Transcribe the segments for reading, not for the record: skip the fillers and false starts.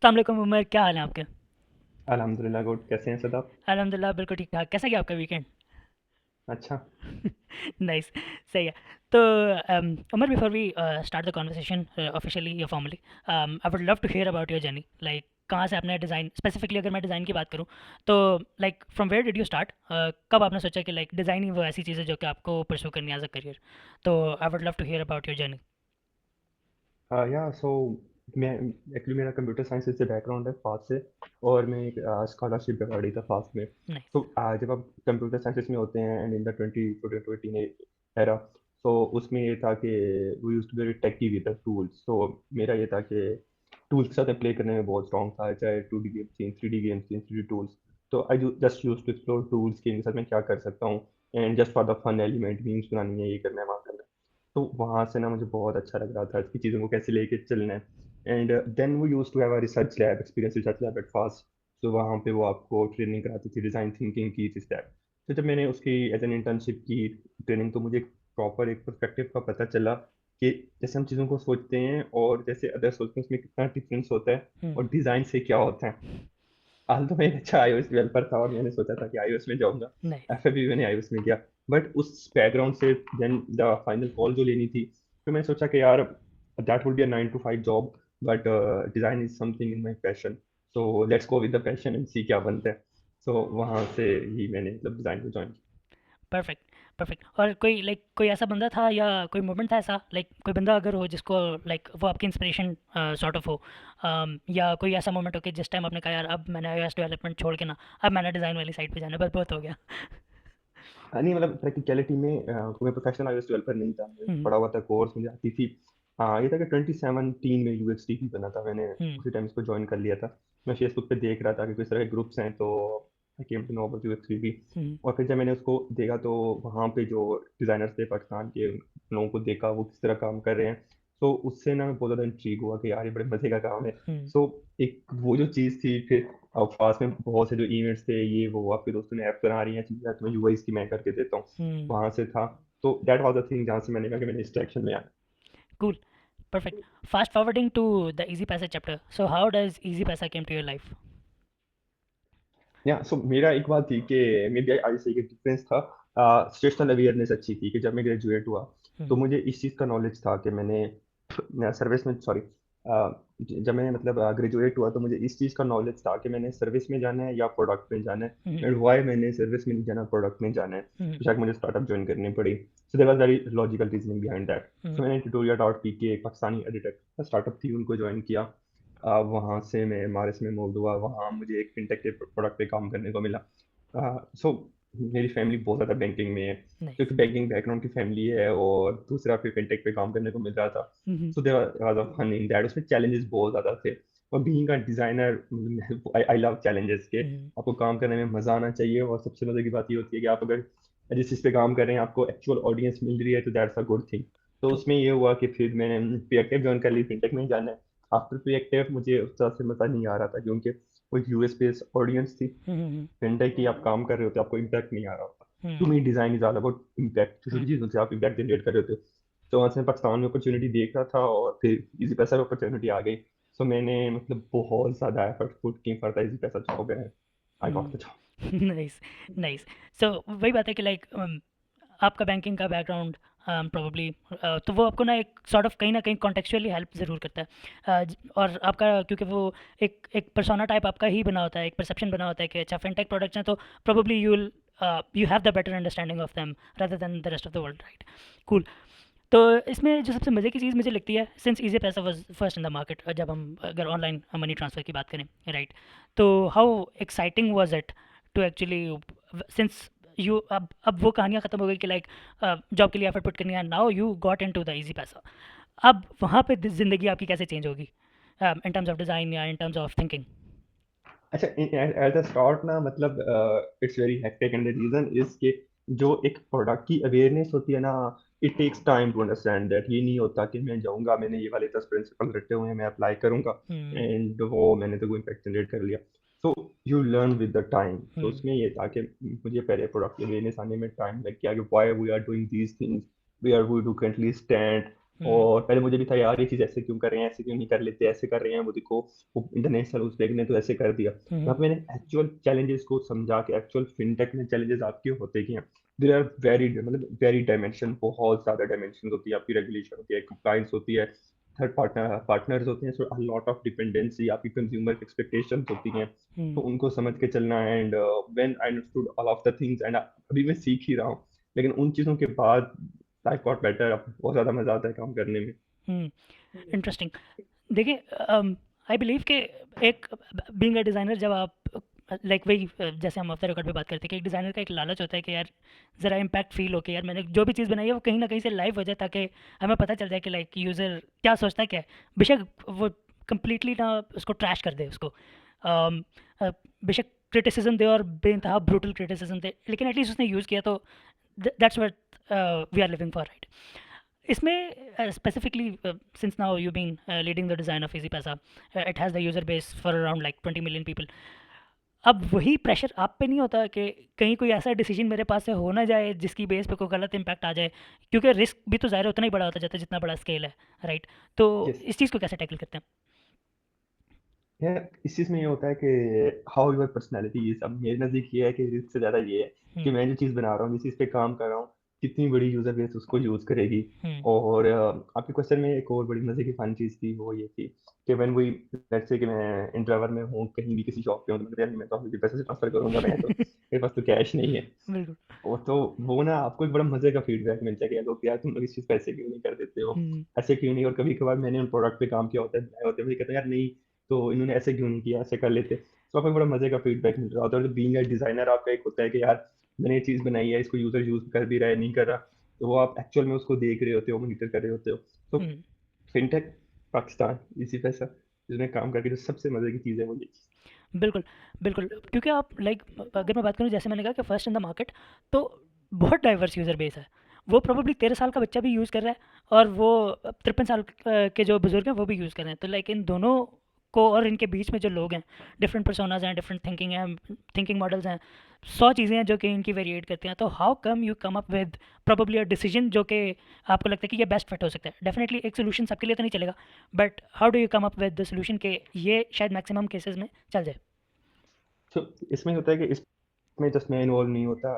अस्सलाम वालेकुम उमर, क्या हाल है आपके? अल्हम्दुलिल्लाह गुड। कैसे हैं सदाब? अल्हम्दुलिल्लाह बिल्कुल ठीक ठाक। कैसा गया आपका वीकेंड? अच्छा। नाइस, सही है। तो Umar, before we start the conversation officially या formally, I would love to hear about your journey. Like कहाँ से आपने डिज़ाइन, स्पेसिफिकली अगर मैं डिज़ाइन की बात करूँ, तो like from where did you start? कब आपने सोचा कि लाइक डिज़ाइन ही वो ऐसी चीज़ है जो कि आपको परस्यू करनी है एज अ करियर? तो I would love to hear about your journey. या सो मैं एक्चुअली मेरा कंप्यूटर साइंस से बैकग्राउंड है फास्ट से। और मैं एक स्कॉलरशिप पे पढ़ रही था फास्ट में। तो नाइस। जब आप कंप्यूटर साइंस में होते हैं एंड इन द 20 एरा, तो उसमें ये था कि we used to be very techie with the tools. तो मेरा ये था कि टूल्स के साथ प्ले करने में बहुत स्ट्रॉन्ग था, चाहे 2D गेम्स थी, 3D गेम्स थी, 3D टूल्स। तो I just use to explore tools के इनके साथ मैं क्या कर सकता हूँ, and just for the fun element memes बनानी है, ये करना है, वहाँ करना है। तो वहाँ से ना मुझे बहुत अच्छा लग रहा था इसकी चीज़ों को कैसे लेके चलना है। एंड देन वो use to have a research lab, experience research lab at FAST. तो वहाँ पे वो आपको ट्रेनिंग कराती थी, डिज़ाइन थिंकिंग की थी स्टैक। तो जब मैंने उसकी एज एन इंटर्नशिप की ट्रेनिंग, तो मुझे प्रॉपर एक पर्सपेक्टिव का पता चला कि जैसे हम चीज़ों को सोचते हैं और जैसे अदर सोचते हैं, उसमें कितना डिफरेंस होता है और डिज़ाइन से क्या होता है। हाल तो मैं एक अच्छा iOS डेवलपर था और मैंने सोचा था कि iOS में जाऊंगा। नाइस। एफ मैंने iOS में किया। बट उस बैकग्राउंड से देन द फाइनल कॉल जो लेनी थी, तो मैंने सोचा कि यार that would be a 9 to 5 job, but design is something in my passion. So let's go with the passion and see क्या बनता है। सो वहां से ही मैंने मतलब डिजाइन को ज्वाइन परफेक्ट, परफेक्ट। और कोई लाइक कोई ऐसा बंदा था या कोई मोमेंट था ऐसा, लाइक कोई बंदा अगर हो जिसको लाइक वो आपकी इंस्पिरेशन सॉर्ट ऑफ हो, या कोई ऐसा मोमेंट हो कि जिस टाइम आपने कहा यार अब मैंने iOS डेवलपमेंट छोड़ के ना, अब मैंने डिज़ाइन वाली साइड पे जाना है, बस बहुत हो गया। नहीं मतलब प्रैक्टिकलिटी में मैं प्रोफेशनल iOS डेवलपर नहीं था, मैं हम्म। पढ़ा हुआ था कोर्स मुझे आती थी। हाँ, ये था कि 2017 में UXDP बना था, मैंने हम्म। उसी टाइम इसको ज्वाइन कर लिया था। मैं फेसबुक पे देख रहा था कि किस तरह के ग्रुप्स हैं, तो I came to know about UXDP। Hmm. और फिर जब मैंने उसको देखा, तो वहाँ पे जो डिज़ाइनर्स थे पाकिस्तान के, उन लोगों को देखा वो किस तरह काम कर रहे हैं। तो उससे ना मैं बहुत ज़्यादा इंट्रीग हुआ कि यार ये बड़े मज़े का काम है। हम्म। सो एक वो जो चीज़ थी, फिर अब पास में बहुत से जो इवेंट्स थे, ये वो आपके दोस्तों ने ऐप बना रही हैं चीज़ें, तुम्हें यूआई की मैं करके देता हूँ, हम्म। वहां से था। तो दैट वाज द थिंग जहाँ से मैंने कहा कि मैंने इस डायरेक्शन में आना। Cool. Perfect. Fast forwarding to the Easypaisa chapter, so how does Easypaisa came to your life? या सो मेरा एक बात थी कि मे बी आई सी के डिफरेंस था, सिचुएशनल अवेयरनेस अच्छी थी कि जब मैं ग्रेजुएट हुआ, तो हम्म। मुझे इस चीज़ का नॉलेज था कि मैंने सर्विस में, सॉरी, जब मैंने मतलब ग्रेजुएट हुआ, तो मुझे इस चीज़ का नॉलेज था कि मैंने सर्विस में जाना है या प्रोडक्ट में जाना है, हम्म। एंड वाई मैंने सर्विस में नहीं जाना, प्रोडक्ट में जाना है। हम्म। तो शायद मुझे स्टार्टअप ज्वाइन करनी पड़ी। So there was very logical reasoning behind that. Hmm. So मैंने ट्यूटोरियल डॉट पी के, एक पाकिस्तानी एडिटेक स्टार्टअप थी, उनको ज्वाइन किया। वहाँ से मैं एमआरएस में मूव हुआ, वहाँ मुझे एक फिनटेक के प्रोडक्ट पे काम करने को मिला। सो मेरी फैमिली बहुत ज़्यादा बैंकिंग में है, नाइस। क्योंकि बैंकिंग बैकग्राउंड की फैमिली है, और दूसरा फिर फिनटेक पे काम करने को मिल रहा था। Hmm. So there was a fun in that, उसमें चैलेंजेस बहुत ज़्यादा थे। और being a designer, I love challenges के। हम्म। आपको काम करने में मज़ा आना चाहिए, और सबसे मज़े की बात ये होती है कि आप अगर जिस चीज़ पे काम कर रहे हैं, आपको एक्चुअल ऑडियंस मिल रही है, तो दैट्स अ गुड थिंग। तो ट्रू। उसमें ये हुआ कि फिर मैंने प्रोएक्टिव ज्वाइन कर ली, फिनटेक में ही जाना है। आफ्टर प्रोएक्टिव मुझे उस तरह से मज़ा नहीं आ रहा था, क्योंकि वो यूएस बेस्ड ऑडियंस थी। हम्म। फेंटेक की आप काम कर रहे होते, आपको इम्पैक्ट नहीं आ रहा होता। To hmm. Me design is all about impact, छोटी छोटी चीजों से आप इम्पैक्ट जनरेट कर रहे होते हो। तो वहाँ से मैं पाकिस्तान में अपॉर्चुनिटी देख रहा था, और फिर इजी पैसा में अपॉर्चुनिटी आ गई। सो मैंने मतलब बहुत ज्यादा एफर्ट पुट की for the Easypaisa job है। I got the job. Nice. Nice. So वही बात है कि लाइक आपका बैंकिंग का बैकग्राउंड प्रोबेबली, तो वो आपको ना एक सॉर्ट ऑफ कहीं ना कहीं कॉन्टेक्चुअली हेल्प ज़रूर करता है। और आपका क्योंकि वो एक पर्सोना टाइप आपका ही बना होता है, एक परसेप्शन बना होता है कि अच्छा फिनटेक प्रोडक्ट्स हैं, तो probably you have the better understanding of them rather than the rest of the world, right? Cool. तो इसमें जो सबसे मज़े की चीज़ मुझे लगती है, सिंस ईज़ी पैसा was first in the market, जब हम अगर ऑनलाइन मनी ट्रांसफ़र की बात करें, राइट? तो how exciting was it to actually, since you अब वो कहानियाँ ख़त्म हो गई कि लाइक जॉब के लिए एफर्ट पुट करनी है, now you got into the easy पैसा। अब वहाँ पे ज़िंदगी आपकी कैसे चेंज होगी इन टर्म्स ऑफ डिज़ाइन या इन टर्म्स ऑफ थिंकिंग? अच्छा, एट द स्टार्ट ना, मतलब it's very hectic, and the reason is कि जो एक प्रोडक्ट की अवेयरनेस होती है ना, it takes time to understand that. ये नहीं होता कि मैं जाऊंगा, मैंने ये वाले 10 प्रिंसिपल रटे हुए हैं, मैं अप्लाई करूंगा हम्म। एंड वो मैंने तो कोई इम्पैक्ट जनरेट कर लिया। So you learn with the time. तो हम्म। उसमें ये था कि मुझे पहले प्रोडक्ट की अवेयरनेस आने में टाइम लग गया कि why we are doing these things, we are we do currently stand, hmm, और पहले मुझे भी था यार ये चीज़ ऐसे क्यों कर रहे हैं, ऐसे क्यों नहीं कर लेते, ऐसे कर रहे हैं, वो देखो वो इंटरनेशनल उस बैंक ने तो ऐसे कर दिया। हुँ, यहाँ हुँ, पे मैंने एक्चुअल चैलेंजेस को समझा के एक्चुअल फिनटेक में चैलेंजेस आपके होते क्या हैं। देयर आर वेरी मतलब वेरी डायमेंशन, बहुत ज़्यादा डायमेंशन होती है, आपकी रेगुलेशन होती है, कंप्लायंस होती है, थर्ड पार्टनर्स होते हैं, सो अ लॉट ऑफ डिपेंडेंसी, आपकी कंज्यूमर एक्सपेक्टेशंस होती हैं, तो हुँ, उनको समझ के चलना। And when I understood all of the things and अभी मैं सीख ही रहा हूँ, लेकिन उन चीज़ों के बाद लाइफ गॉट बेटर, अब बहुत ज़्यादा मज़ा आता है काम करने में। हुँ, इंटरेस्टिंग। देखिए आई बिलीव कि एक बीइंग अ डिज़ाइनर जब आप लाइक वही जैसे हम ऑफ द रिकॉर्ड पे बात करते हैं कि एक डिज़ाइनर का एक लालच होता है कि यार ज़रा इम्पैक्ट फ़ील हो के यार मैंने जो भी चीज़ बनाई है वो कहीं न कहीं से लाइव हो जाए ताकि हमें पता चल जाए कि लाइक यूज़र क्या सोचता है क्या है। बेशक वो कंप्लीटली ना उसको ट्रैश कर दे उसको। अम, अ, बेशक क्रिटिसिज़्म दे और बेइंतहा ब्रूटल क्रिटिसिज़्म दे लेकिन एटलीस्ट उसने यूज़ किया तो that's what we are living for right. इसमें specifically since now you been leading the design of Easypaisa it has the user base for around like 20 million people. अब वही pressure आप पे नहीं होता कि कहीं कोई ऐसा डिसीजन मेरे पास से हो ना जाए जिसकी बेस पे कोई गलत इम्पैक्ट आ जाए, क्योंकि रिस्क भी तो ज़ाहिर है उतना ही बड़ा होता जाता है जितना बड़ा स्केल है, राइट? तो यस, इस चीज़ को कैसे टैकल करते हैं? यार इस चीज़ में ये होता है कि हाउ योर पर्सनैलिटी इज। अब मेरे नज़दीक ये है कि रिस्क से ज़्यादा ये है कि हम्म, मैं जो चीज़ बना रहा हूँ, जिस चीज़ पे काम कर रहा हूँ, कितनी बड़ी यूज़र बेस उसको यूज़ करेगी। हम्म, और आपके क्वेश्चन में एक और बड़ी मज़े की फन चीज़ थी, वो ये थी कि व्हेन वी लेट्स से कि मैं इंट्रोवर में हूँ, कहीं भी किसी शॉप पे हूँ, तो मैं मैं तो अभी पैसे से ट्रांसफर करूँगा, मैं तो मेरे पास तो कैश नहीं है। बिल्कुल। वो तो वो ना आपको एक बड़ा मज़े का फीडबैक मिलता है कि लोग यार तुम लोग इस चीज़ पे ऐसे क्यों नहीं कर देते हो, हम्म, ऐसे क्यों नहीं। और कभी-कभार मैंने उन प्रोडक्ट पे काम किया होता है, बनाए होते हैं, मुझे कहते हैं यार नहीं, तो इन्होंने ऐसे क्यों नहीं किया, ऐसे कर लेते। तो आपको बड़ा मज़े का फीडबैक मिल रहा होता है। और बीइंग अ डिज़ाइनर आपका एक होता है कि यार मैंने ये चीज़ बनाई है, इसको यूज़र यूज़ कर भी रहा है, नहीं कर रहा, तो वो आप एक्चुअल में उसको देख रहे होते हो, मॉनिटर कर रहे होते हो। तो हम्म, फिनटेक पाकिस्तान इसी पैसा जिसमें काम करके जो सबसे मज़े की चीज़ है वो ये चीज़। बिल्कुल, बिल्कुल, क्योंकि आप लाइक अगर मैं बात करूँ जैसे मैंने कहा कि फर्स्ट इन द मार्केट, तो बहुत डाइवर्स यूज़र बेस है। वो प्रोबेबली 13 साल का बच्चा भी यूज़ कर रहा है और वो 53 साल के जो बुज़ुर्ग हैं वो भी यूज़ कर रहे हैं। तो लाइक इन दोनों को और इनके बीच में जो लोग हैं, डिफरेंट पर्सोनाज़ हैं, डिफरेंट थिंकिंग हैं, थिंकिंग मॉडल्स हैं, 100 चीज़ें हैं जो कि इनकी वेरिएट करती हैं। तो how come you come up with probably a decision जो कि आपको लगता है कि ये बेस्ट फिट हो सकता है। डेफिनिटली एक सॉल्यूशन सबके लिए तो नहीं चलेगा, but how do you come up with the solution कि ये शायद मैक्सिमम केसेस में चल जाए? तो इसमें होता है कि इसमें जस्ट मैं इन्वॉल्व नहीं होता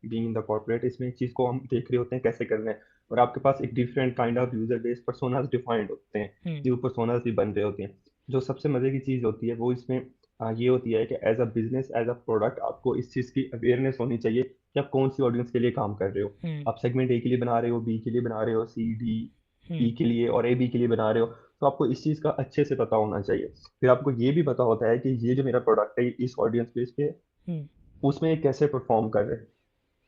बीइंग इन द कॉर्पोरेट। इसमें इस चीज़ को हम देख रहे होते हैं कैसे करना है, और आपके पास एक different kind of user base personas defined होते हैं, हुँ, न्यू पर्सोनास भी बन रहे होते हैं। जो सबसे मज़े की चीज़ होती है वो इसमें ये होती है कि as a business, as a product, आपको इस चीज़ की अवेयरनेस होनी चाहिए कि आप कौन सी ऑडियंस के लिए काम कर रहे हो। हुँ, आप सेगमेंट ए के लिए बना रहे हो, बी के लिए बना रहे हो, सी डी हुँ, ई के लिए और ए बी के लिए बना रहे हो, तो आपको इस चीज़ का अच्छे से पता होना चाहिए। फिर आपको ये भी पता होता है कि ये जो मेरा प्रोडक्ट है, ये इस ऑडियंस बेस पे हुँ, उसमें ये कैसे परफॉर्म कर रहे हैं।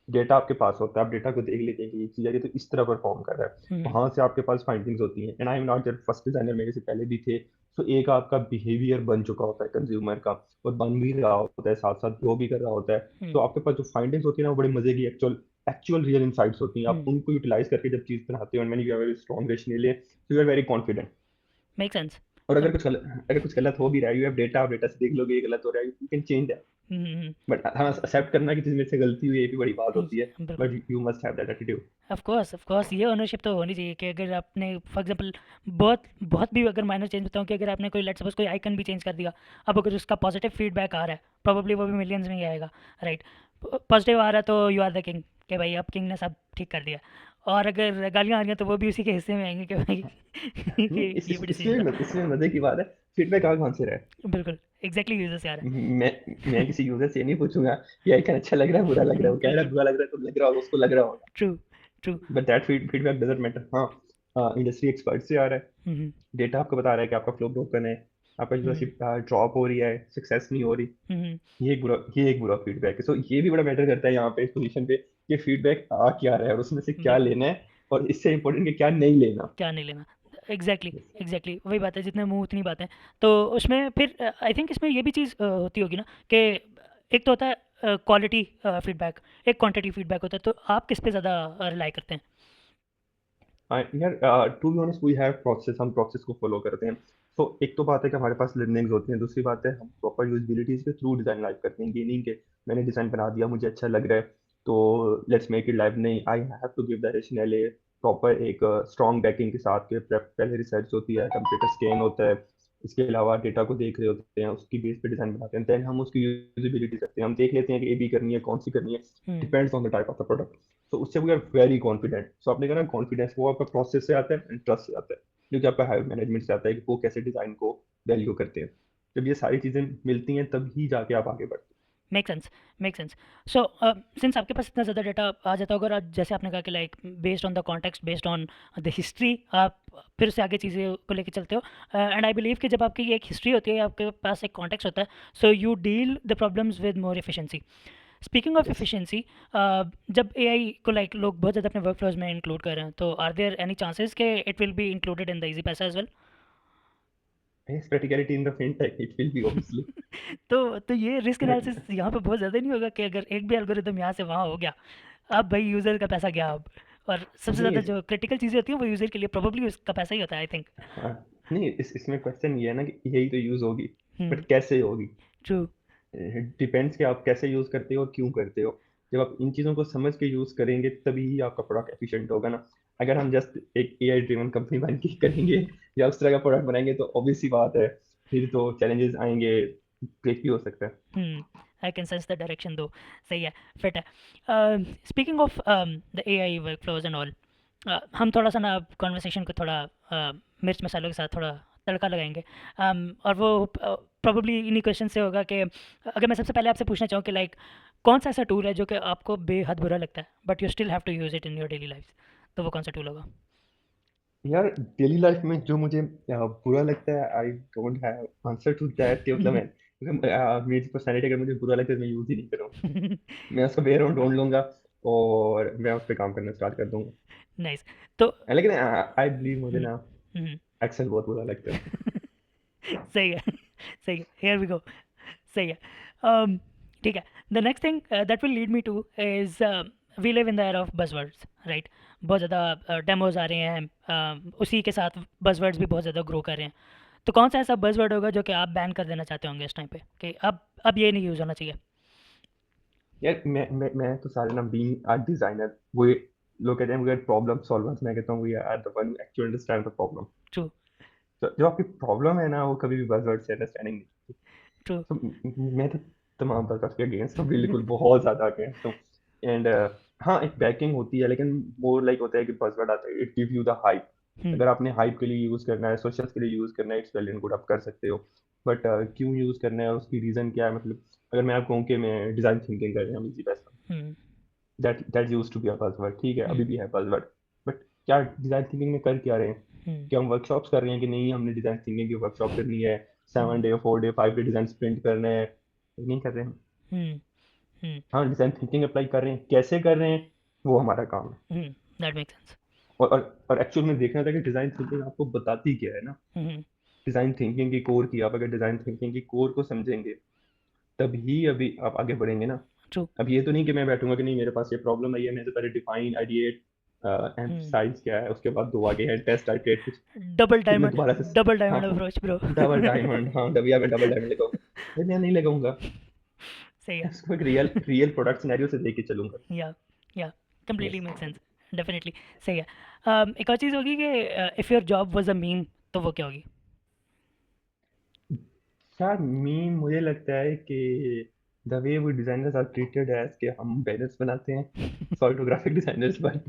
डेटा आपके पास होता है, आप डेटा को देख लेते हैं कि ये चीज़ है, ये तो इस तरह परफॉर्म कर रहा है। हुँ, वहाँ से आपके पास फाइंडिंग्स होती हैं। And I am not there first designer, मेरे से पहले भी थे। तो एक आपका बिहेवियर बन चुका होता है कंज्यूमर का, और बन भी रहा होता है, साथ साथ ग्रो भी कर रहा होता है। हुँ, तो आपके पास जो फाइंडिंग्स होती है ना, वो बड़े मजे की एक्चुअल एक्चुअल रियल इंसाइट्स होती हैं। आप हुँ, उनको यूटिलाइज करके जब चीज़ बनाते हो, and man you are very strong rationally, तो you are very confident. Make sense. और तो अगर कुछ गलत हो भी रहा है, यू हैव डेटा, आप डेटा से देख लोगे ये गलत हो रहा है, you can change. Hmm, hmm, hmm, but हाँ, एक्सेप्ट करना कि चीज़ मेरे से गलती हुई, ये भी बड़ी बात होती है। बिल्कुल। But you must have that attitude. Of course ये ओनरशिप तो होनी चाहिए कि अगर आपने फॉर एग्जांपल बहुत बहुत भी अगर माइनर चेंज बताऊँ कि अगर आपने कोई लेट्स सपोज़ कोई आइकन भी चेंज कर दिया, अब अगर उसका पॉजिटिव फीडबैक आ रहा है, प्रोबेबली वो भी मिलियंस में ही आएगा, राइट? पॉजिटिव आ रहा है तो यू आर द किंग कि भाई अब किंग ने सब ठीक कर दिया। और अगर गालियाँ आ रही हैं तो वो भी उसी के हिस्से में आएँगी कि भाई नहीं, कि ये भी डिसीजन था। इसमें मजे की बात है, फीडबैक कहाँ से रहा है। बिल्कुल, एग्ज़ैक्टली यूज़र से आ रहा मैं मैं किसी यूजर से ये नहीं पूछूंगा कि आइकन अच्छा लग रहा है, बुरा लग रहा है। है। वो कह रहा है बिल्कुल, बुरा लग रहा है, तो लग रहा होगा, उसको लग रहा होगा। True, true. But that feedback doesn't matter. हाँ, इंडस्ट्री एक्सपर्ट से आ रहा है, हुँ, हुँ, डेटा आपको बता रहा है कि आपका फ्लो ब्रोकन है, आपका हुँ, यूजरशिप ड्रॉप हो रही है, सक्सेस नहीं हो रही। हुँ, हुँ, ये एक बुरा फीडबैक है। सो ये भी बड़ा मैटर करता है यहाँ पे, इस पोजीशन पे, कि फीडबैक आ क्या रहा है और उसमें से क्या बिल्कुल। लेना है, और इससे इंपॉर्टेंट कि क्या नहीं लेना। क्या नहीं लेना। एग्जैक्टली, एग्जैक्टली वही बात है, जितने मुंह उतनी बातें। तो उसमें फिर आई थिंक इसमें ये भी चीज़ होती होगी ना कि एक तो होता है क्वालिटी फीडबैक, एक क्वांटिटी फीडबैक होता है, तो आप किस पे ज़्यादा रिलाई करते हैं? यार to be honest we have process, हम प्रोसेस को फॉलो करते हैं। तो एक तो बात है कि हमारे पास लर्निंग्स होती हैं, दूसरी बात है हम प्रॉपर यूजिबिलिटीज के थ्रू डिजाइन लाइव करते हैं। ये नहीं कि मैंने डिजाइन बना दिया, मुझे अच्छा लग रहा है, तो लेट्स मेक इट लाइव। नहीं, I have to give the rationale, proper एक स्ट्रॉन्ग बैकिंग के साथ के पहले रिसर्च होती है, कंप्यूटर स्कैन होता है, इसके अलावा डेटा को देख रहे होते हैं, उसकी बेस पे डिजाइन बनाते हैं, देन हम उसकी यूजिबिलिटी करते हैं, हम देख लेते हैं कि ए बी करनी है, कौन सी करनी है, hmm depends on the type of the product. तो उससे we are very confident. So आपने कहा ना कॉन्फिडेंस, वो आपका प्रोसेस से आता है एंड ट्रस्ट से आता है, जो कि आपका हायर मैनेजमेंट से आता है कि वो कैसे डिजाइन को वैल्यू करते हैं। जब ये सारी चीजें मिलती हैं तभी जाके आप आगे बढ़ते make sense make sense. So since आपके पास इतना ज़्यादा डाटा आ जाता होगा, और जैसे आपने कहा कि like based on the context, based on the history, आप फिर उससे आगे चीज़ें को लेके चलते हो। एंड आई बिलीव कि जब आपकी एक हिस्ट्री होती है, आपके पास एक कॉन्टेक्स्ट होता है, so you deal the problems with more efficiency. Speaking of हैं। एफिशिएंसी, जब एआई को लाइक लोग बहुत ज़्यादा अपने वर्क फ्लोज में इंक्लूड कर रहे हैं, तो आर देयर एनी चांसेस कि it will be included in the Easypaisa as well? Yes, practicality in the fintech, it will be obviously. तो ये रिस्क एनालिसिस यहाँ पे बहुत ज़्यादा नहीं होगा कि अगर एक भी एल्गोरिदम यहाँ से वहाँ हो गया, अब भाई यूज़र का पैसा गया अब। और सबसे नहीं ज़्यादा जो क्रिटिकल चीज़ें होती हैं वो यूज़र के लिए प्रोबेबली उसका पैसा ही होता है, आई थिंक। हाँ, नहीं इसमें क्वेश्चन ये है ना कि यही तो यूज होगी, हम्म। बट कैसे होगी? ट्रू। डिपेंड्स कि आप कैसे यूज करते हो और क्यों करते हो। जब आप इन चीजों को समझ के यूज करेंगे तभी ही आपका प्रोडक्ट एफिशिएंट होगा ना। अगर हम जस्ट एक एआई ड्रिवन कंपनी बन के करेंगे या उस तरह का प्रोडक्ट बनाएंगे तो ऑब्वियस सी बात है, फिर तो चैलेंजेस आएंगे, ब्रेक भी हो सकता है। I can sense the direction दो। सही है, फिट है। Speaking of the AI work flows and all, हम थोड़ा सा ना कॉन्वर्सेशन को थोड़ा मिर्च मसालों के साथ थोड़ा तड़का लगाएंगे। और वो प्रोबेबली इन्हीं क्वेश्चन से होगा कि अगर मैं सबसे पहले आपसे पूछना चाहूँ कि लाइक कौन सा ऐसा टूल है जो कि आपको बेहद बुरा लगता है but you still have to use it in your daily life, तो वो कौन सा टूल होगा? यार डेली लाइफ में जो मुझे बुरा लगता है, I don't have answer to that कि मतलब मैं मेरी पर्सनैलिटी, अगर मुझे बुरा लगता है तो मैं यूज ही नहीं करूँगा। मैं उसका वे अराउंड ढूंढ लूंगा और मैं उस पर काम करना स्टार्ट कर दूंगा। नाइस। तो लेकिन आई बिलीव मुझे हम्म, ना हम्म, एक्सेल बहुत बुरा लगता है। सही है। सही है, हियर वी गो। सही है। ठीक है। The next thing that will lead me to is we live in the era of buzzwords, right? बहुत ज़्यादा डेमोज आ रहे हैं, उसी के साथ बजवर्ड्स भी बहुत ज़्यादा ग्रो कर रहे हैं। तो कौन सा ऐसा बजवर्ड होगा जो कि आप बैन कर देना चाहते होंगे इस टाइम पे कि अब ये नहीं यूज़ होना चाहिए? यार मैं तो सारे ना बीइंग आर्ट डिजाइनर, वो लोग कहते हैं वी आर प्रॉब्लम सॉल्वर्स, मैं कहता हूँ we are the one actually understand the problem. True. तो जो आपकी प्रॉब्लम है ना वो कभी भी बजवर्ड से अंडरस्टैंडिंग नहीं। ट्रू। तो मैं तो तमाम बजवर्ड्स के अगेंस्ट हूँ, बिल्कुल बहुत ज्यादा अगेंस्ट हूँ। एंड हाँ, एक बैकिंग होती है, लेकिन मोर लाइक होता है कि बजवर्ड आता है, it give you the hype. Hmm अगर आपने हाइप के लिए यूज करना है, सोशल्स के लिए यूज करना है, इट्स वेल एंड गुड, आप कर सकते हो। बट क्यों यूज करना है, उसकी रीजन क्या है? मतलब अगर मैं आपको कहूँ कि मैं डिजाइन थिंकिंग कर रहे हैं, हम इसी पैसा, hmm that used to be a buzzword, ठीक है, अभी हम्म भी है बज़वर्ड। बट क्या डिजाइन थिंकिंग में कर क्या रहे हैं? हम्म क्या हम वर्कशॉप्स कर रहे हैं कि नहीं हमने डिजाइन थिंकिंग की वर्कशॉप करनी है, 7 day, 4 day, 5 day design sprint करना है? नहीं कर रहे हैं। हम्म हम्म हाँ, डिजाइन थिंकिंग अप्लाई कर रहे हैं, कैसे कर रहे हैं वो हमारा काम है। That make sense. और एक्चुअल में देखना था कि डिजाइन थिंकिंग आपको बताती क्या है ना। हम्म डिजाइन थिंकिंग की कोर की, आप अगर डिजाइन थिंकिंग की कोर को समझेंगे तभी अभी आप आगे बढ़ेंगे ना। ट्रू। अब ये तो नहीं कि मैं बैठूंगा कि नहीं मेरे पास ये प्रॉब्लम है, ये मैं तो पहले डिफाइन, आइडिएट, हम्म एम्फसाइज क्या है, उसके बाद दो आगे हैं टेस्ट, आइटरेट कुछ, डबल फिर मैं डायमंड, दोबारा से। डबल हाँ, diamond approach bro. Double diamond, हाँ डबिया में डबल डायमंड लगाऊंगा। भाई मैं नहीं लगाऊंगा, सही है। मैं उसको एक रियल रियल प्रोडक्ट सिनेरियो से देख के चलूंगा। या या completely yes. Make sense. Definitely. सही है। एक और चीज़ होगी कि if your job was a meme, तो वो क्या होगी? यार मीम मुझे लगता है कि द वे वो डिजाइनर्स आर ट्रीटेड एज के हम बैनर्स बनाते हैं, फोटोग्राफिक डिजाइनर्स पर,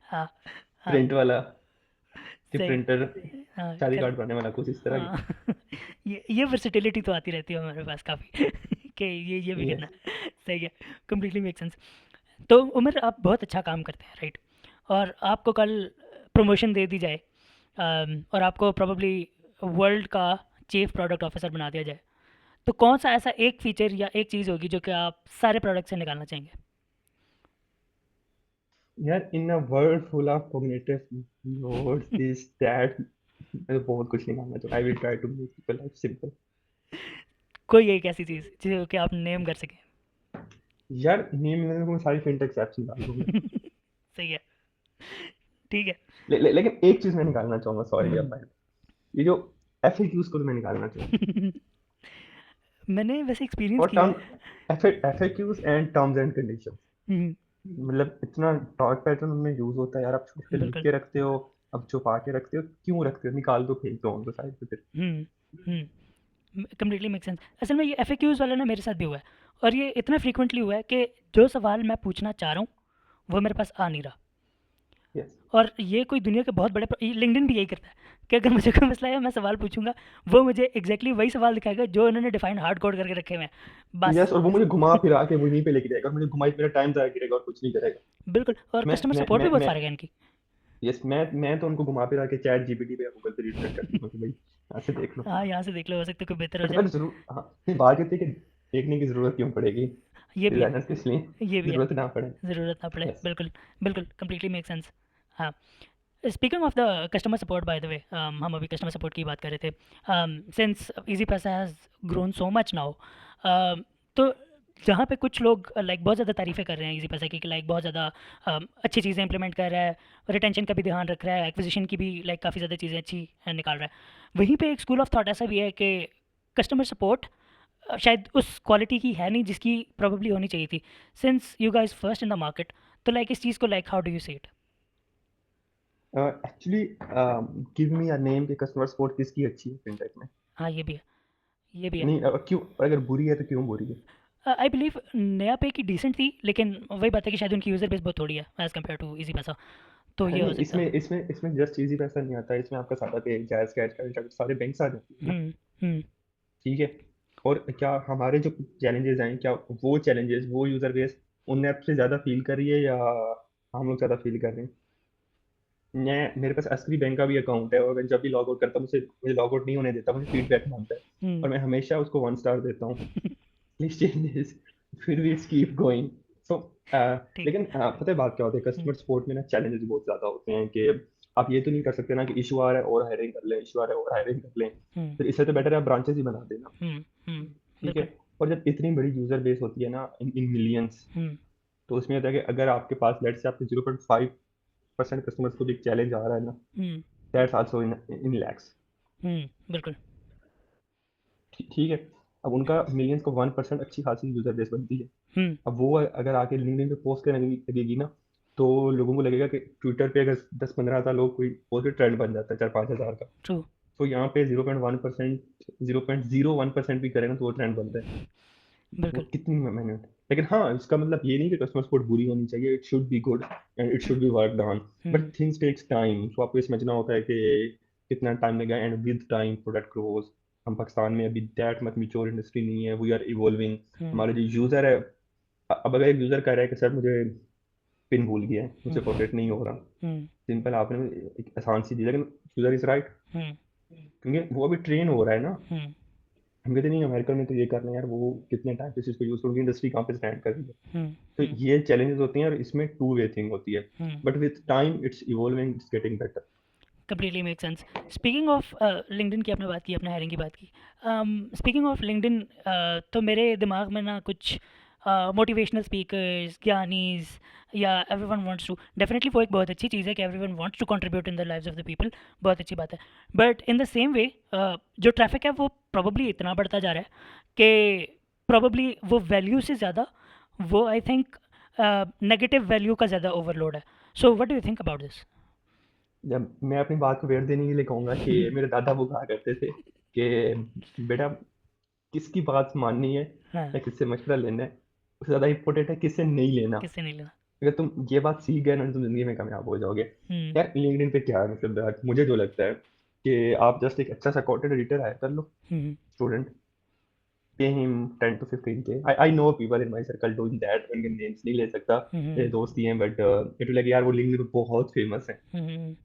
हाँ हाँ। प्रिंट वाला, कि सही प्रिंटर है। हाँ शादी कर। कार्ड बनाने वाला, कुछ इस तरह की। हाँ। ये वर्सेटिलिटी तो आती रहती है हमारे पास काफ़ी कि ये भी करना यस। है। सही है। Completely make sense. तो उमर, आप बहुत अच्छा काम करते हैं, राइट? और आपको कल प्रमोशन दे दी जाए, और आपको प्रोबेबली वर्ल्ड का चीफ प्रोडक्ट ऑफिसर बना दिया जाए, तो कौन सा ऐसा एक फीचर या एक चीज़ होगी जो कि आप सारे प्रोडक्ट से निकालना चाहेंगे? यार in a world full of cognitive loads this that, मैं तो बहुत कुछ निकालना चाहूँ, I will try to make people life simple. कोई एक ऐसी चीज़ जो कि आप नेम कर सकें। यार नेम में मैं सारी फिनटेक ऐप्स निकाल दूंगा। सही है। ठीक है। लेकिन एक चीज मैं निकालना चाहूंगा, सॉरी यार भाई, ये जो एफएक्यूज को तो मैं निकालना चाहूंगा। मैंने वैसे एक्सपीरियंस और किया टर्म, है। FAQs and terms and conditions. मतलब इतना डार्क पैटर्न उनमें यूज होता है यार, आप छुप के लिख बिल्कुल। के रखते हो, अब छुपा के रखते हो, क्यों रखते हो? निकाल दो, फेंक दो उनको साइड पे फिर। Hmm, hmm. Completely make sense. असल में ये एफएक्यूज़ वाला ना मेरे साथ भी हुआ है, और ये इतना फ्रीक्वेंटली हुआ है कि जो सवाल मैं पूछना चाह रहा हूँ, वो मेरे पास आ नहीं रहा। यस। और ये कोई दुनिया के बहुत बड़े लिंक्डइन भी यही करता है कि अगर मुझे कोई मसला है, मैं सवाल पूछूंगा, वो मुझे एग्जैक्टली वही सवाल दिखाएगा जो उन्होंने डिफाइन हार्ड कोड करके रखे हुए हैं, बस। यस, और वो मुझे घुमा फिरा के वहीं पे लेके जाएगा, और मुझे घुमा के मेरा टाइम जाया करेगा और कुछ नहीं करेगा। बिल्कुल। और मैं कस्टमर मैं सपोर्ट भी मैं बहुत मैं फारग है इनकी। यस, मैं तो उनको घुमा फिरा के चैट जीपीटी पे या गूगल पे रीडायरेक्ट कर दूंगा कि भाई यहाँ से देख लो। हाँ, यहाँ से देख लो, हो सकता है कोई बेहतर हो बट जाए। पर जरूर, हाँ, नहीं, बात ये थी कि देखने की जरूरत क्यों पड़ेगी ये भी है, डिजाइनर्स को, इसलिए ये भी है। जरूरत ना पड़े। ज़रूरत ना पड़े, यस। बिल्कुल। बिल्कुल कंप्लीटली मेक सेंस। हाँ। Speaking of the customer support, bye the वे, हम अभी कस्टमर सपोर्ट की बात कर रहे थे। सिंस इजी पैसा has grown so much now, तो जहाँ पे कुछ लोग लाइक बहुत ज़्यादा तारीफ़ें कर रहे हैं इजी पैसा की, कि लाइक बहुत ज़्यादा अच्छी चीज़ें इंप्लीमेंट कर रहा है, रिटेंशन का भी ध्यान रख रहा है, एक्विजिशन की भी लाइक काफ़ी ज़्यादा चीज़ें अच्छी निकाल रहा है, वहीं पे एक स्कूल ऑफ थॉट ऐसा भी है कि कस्टमर सपोर्ट शायद उस क्वालिटी की है नहीं जिसकी प्रोबेबली होनी चाहिए थी, since you guys first in the market. तो लाइक इस चीज़ को like how do you see it? Actually give me a name कि कस्टमर सपोर्ट किसकी अच्छी है फिनटेक में। हाँ, ये भी है, ये भी है। नहीं, क्यों? अगर बुरी है तो क्यों बुरी है? आई बिलीव नया पे की डिसेंट थी, लेकिन वही बात है कि शायद उनकी यूज़र बेस बहुत थोड़ी है एज़ कम्पेयर टू ईज़ी पैसा, तो ये हो नहीं, सकता इसमें है। इसमें इसमें जस्ट इजी पैसा नहीं आता है, इसमें आपका सारा पे जायज, कैश का सारे बैंक्स आ जाती है ना। हुँ, हुँ, ठीक है। और क्या हमारे जो चैलेंजेस हैं, क्या वो चैलेंजेस वो यूजर बेस उन ऐप से ज्यादा फील कर रही है या हम लोग ज्यादा फील कर रहे हैं? मैं मेरे पास असली बैंक का भी अकाउंट है, और मैं जब भी लॉग आउट करता हूँ मुझे लॉग आउट नहीं होने देता, मुझे फीडबैक मांगता है, हुँ। और मैं हमेशा उसको 1 स्टार देता हूँ। प्लीज चेंज दिस, फिर भी इट्स कीप गोइंग। सो ठीक। लेकिन पता है बात क्या होती है, हुँ, कस्टमर सपोर्ट में ना चैलेंजेस बहुत ज्यादा होते हैं कि आप ये तो नहीं कर सकते ना कि इशू आ रहा है और हायरिंग कर लें, इशू आ रहा है और हायरिंग कर लें, हुँ, फिर इससे तो बेटर है आप ब्रांचेस ही बना देना। हुँ, हुँ, ठीक है। बिल्कुल। और जब इतनी बड़ी यूजर बेस होती है ना, इन मिलियंस, हुँ, तो उसमें होता है कि अगर आपके पास लेट से आपके 0.5% कस्टमर्स को भी चैलेंज आ रहा है ना, हुँ, दैट्स आल्सो इन लैक्स। हुँ, बिल्कुल। ठीक है। अब उनका मिलियंस को 1% अच्छी खासी यूजर बेस बनती है। हुँ, अब वो अगर आके लिंक्डइन पे पोस्ट करने लगेगी ना, तो लोगों को लगेगा कि ट्विटर पे अगर 10-15 हज़ार लोग कोई पोस्ट, ट्रेंड बन जाता है 4-5 हज़ार का। ट्रू, तो यहाँ पे 0.1%, 0.01% भी करें ना तो वो ट्रेंड बनता है। वो बिल्कुल। कितनी मेहनत। लेकिन हाँ, इसका मतलब ये नहीं कि कस्टमर सपोर्ट बुरी होनी चाहिए, it should be good and it should be work on. But hmm, things takes time, तो आपको ये समझना होता है कि कितना टाइम लगेगा, and with time product grows. हम पाकिस्तान में अभी दैट मच मैच्योर इंडस्ट्री नहीं है, वी आर इवॉल्विंग। हुँ, हमारे जो यूजर है, अब अगर एक यूजर कह रहा है कि सर मुझे पिन भूल गया है, हुँ, मुझे फॉरगेट नहीं हो रहा, हुँ, सिंपल आपने एक आसान सी दी, लेकिन यूजर इज राइट, हुँ, क्योंकि वो अभी ट्रेन हो रहा है ना। हुँ, हम कहते नहीं अमेरिका में तो ये कर रहे हैं यार, वो कितने टाइम से इसको यूज करोगे, इंडस्ट्री कहाँ पे स्टैंड कर रही है। हुँ, तो हुँ, ये चैलेंजेस होती हैं, और इसमें टू वे थिंग होती है। Hmm. But with time it's evolving, it's getting better. Completely make sense. Speaking of LinkedIn की आपने बात की, आपने हायरिंग की बात की। स्पीकिंग ऑफ लिंक्डइन, तो मेरे दिमाग में ना कुछ मोटिवेशनल स्पीकर्स, ज्ञानीज, या एवरीवन वांट्स टू, डेफिनेटली वो एक बहुत अच्छी चीज़ है कि everyone wants to contribute in the lives of the people, बहुत अच्छी बात है। But in the same way जो ट्रैफिक है वो प्रोबेबली इतना बढ़ता जा रहा है कि प्रोबेबली वो वैल्यू से ज़्यादा, वो आई थिंक नेगेटिव वैल्यू का ज़्यादा ओवरलोड है। So what do you think about this? जब मैं अपनी बात को वेट देने के लिए कहूंगा कि मेरे दादा वो कहा करते थे कि बेटा, किसकी बात माननी है हाँ, या किससे मशवरा लेना है, उससे ज्यादा इंपॉर्टेंट है किससे नहीं लेना। किससे नहीं लेना। अगर तुम ये बात सीख गए ना, तो तुम जिंदगी में कामयाब हो जाओगे। हुँ, यार लिंक्डइन पे क्या है, मतलब यार मुझे जो लगता है कि आप जस्ट एक अच्छा सा कंटेंट एडिटर हायर कर लो, हुँ, student, pay him 10 to 15K. I know people in my circle doing that, उनके names नहीं ले सकता, हुँ, मेरे हुँ, दोस्त ही हैं, बट इट लाइक यार वो लिंक्डइन पे बहुत फेमस है, हुँ,